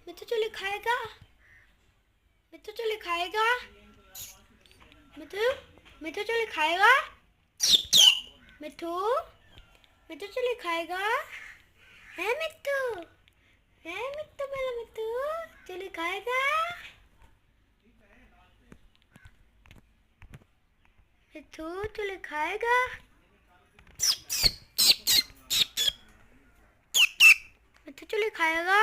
मिट्टू चले खाएगा। मिट्टू चले खाएगा। मिट्टू मिट्टू चले खाएगा। मिट्टू मिट्टू चले खाएगा। है मिट्टू, है मिट्टू, मेरा मिट्टू चले खाएगा। मिट्टू चले खाएगा। मिट्टू चले खाएगा।